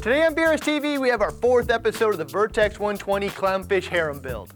Today on BRS TV, we have our 4th episode of the Vertex 120 Clownfish Harem build.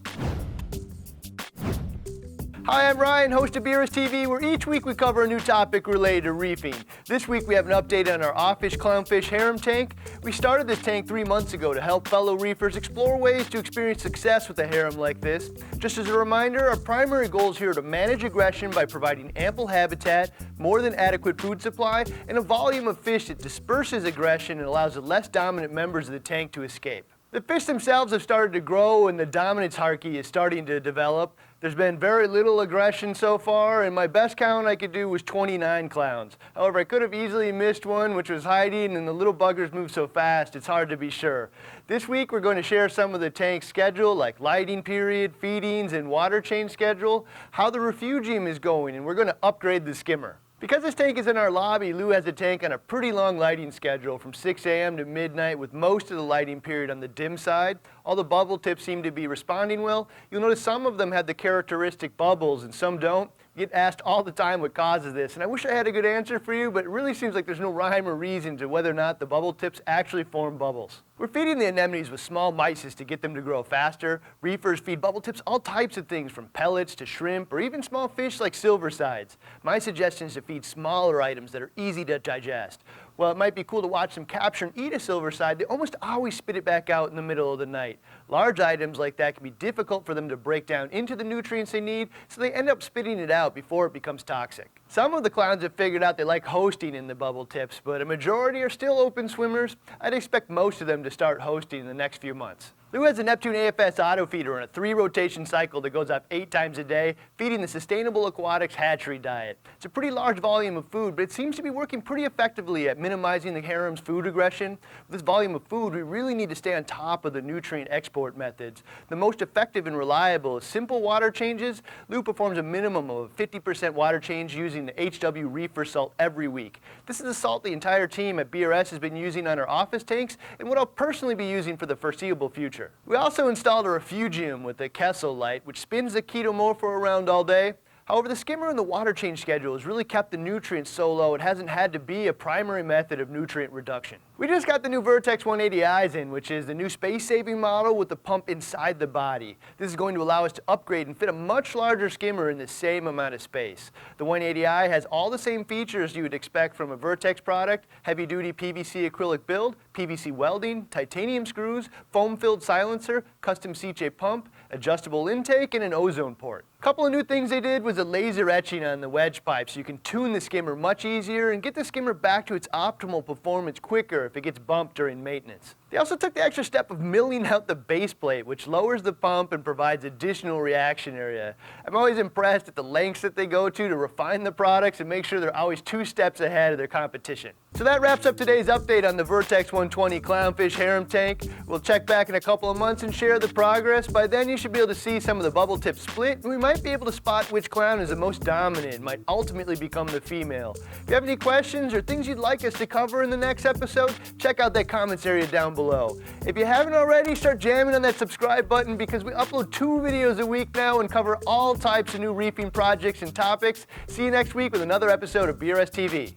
Hi, I'm Ryan, host of BRS TV, where each week we cover a new topic related to reefing. This week we have an update on our off-fish Clownfish Harem tank. We started this tank 3 months ago to help fellow reefers explore ways to experience success with a harem like this. Just as a reminder, our primary goals here are to manage aggression by providing ample habitat, more than adequate food supply, and a volume of fish that disperses aggression and allows the less dominant members of the tank to escape. The fish themselves have started to grow and the dominance hierarchy is starting to develop. There's been very little aggression so far, and my best count I could do was 29 clowns. However, I could have easily missed one, which was hiding, and the little buggers move so fast, it's hard to be sure. This week, we're going to share some of the tank's schedule, like lighting period, feedings, and water change schedule, how the refugium is going, and we're going to upgrade the skimmer. Because this tank is in our lobby, Lou has the tank on a pretty long lighting schedule from 6 a.m. to midnight with most of the lighting period on the dim side. All the bubble tips seem to be responding well. You'll notice some of them have the characteristic bubbles and some don't. You get asked all the time what causes this, and I wish I had a good answer for you, but it really seems like there's no rhyme or reason to whether or not the bubble tips actually form bubbles. We're feeding the anemones with small mysis to get them to grow faster. Reefers feed bubble tips all types of things, from pellets to shrimp or even small fish like silversides. My suggestion is to feed smaller items that are easy to digest. While it might be cool to watch them capture and eat a silverside, they almost always spit it back out in the middle of the night. Large items like that can be difficult for them to break down into the nutrients they need, so they end up spitting it out before it becomes toxic. Some of the clowns have figured out they like hosting in the bubble tips, but a majority are still open swimmers. I'd expect most of them to start hosting in the next few months. Lou has a Neptune AFS auto feeder on a 3-rotation cycle that goes off 8 times a day, feeding the Sustainable Aquatics Hatchery Diet. It's a pretty large volume of food, but it seems to be working pretty effectively at minimizing the harem's food aggression. With this volume of food, we really need to stay on top of the nutrient export methods. The most effective and reliable is simple water changes. Lou performs a minimum of a 50% water change using the hw-Reef salt every week. This is the salt the entire team at BRS has been using on our office tanks and what I'll personally be using for the foreseeable future. We also installed a refugium with a Kessel light, which spins the ketomorpho around all day. However, the skimmer and the water change schedule has really kept the nutrients so low it hasn't had to be a primary method of nutrient reduction. We just got the new Vertex 180Is in, which is the new space-saving model with the pump inside the body. This is going to allow us to upgrade and fit a much larger skimmer in the same amount of space. The 180i has all the same features you would expect from a Vertex product: heavy-duty PVC acrylic build, PVC welding, titanium screws, foam-filled silencer, custom CJ pump, adjustable intake, and an ozone port. A couple of new things they did was a laser etching on the wedge pipe, so you can tune the skimmer much easier and get the skimmer back to its optimal performance quicker if it gets bumped during maintenance. They also took the extra step of milling out the base plate, which lowers the pump and provides additional reaction area. I'm always impressed at the lengths that they go to refine the products and make sure they're always 2 steps ahead of their competition. So that wraps up today's update on the Vertex 120 Clownfish Harem tank. We'll check back in a couple of months and share the progress. By then you should be able to see some of the bubble tips split, and we might be able to spot which clown is the most dominant and might ultimately become the female. If you have any questions or things you'd like us to cover in the next episode, check out that comments area down below. If you haven't already, start jamming on that subscribe button, because we upload 2 videos a week now and cover all types of new reefing projects and topics. See you next week with another episode of BRS TV.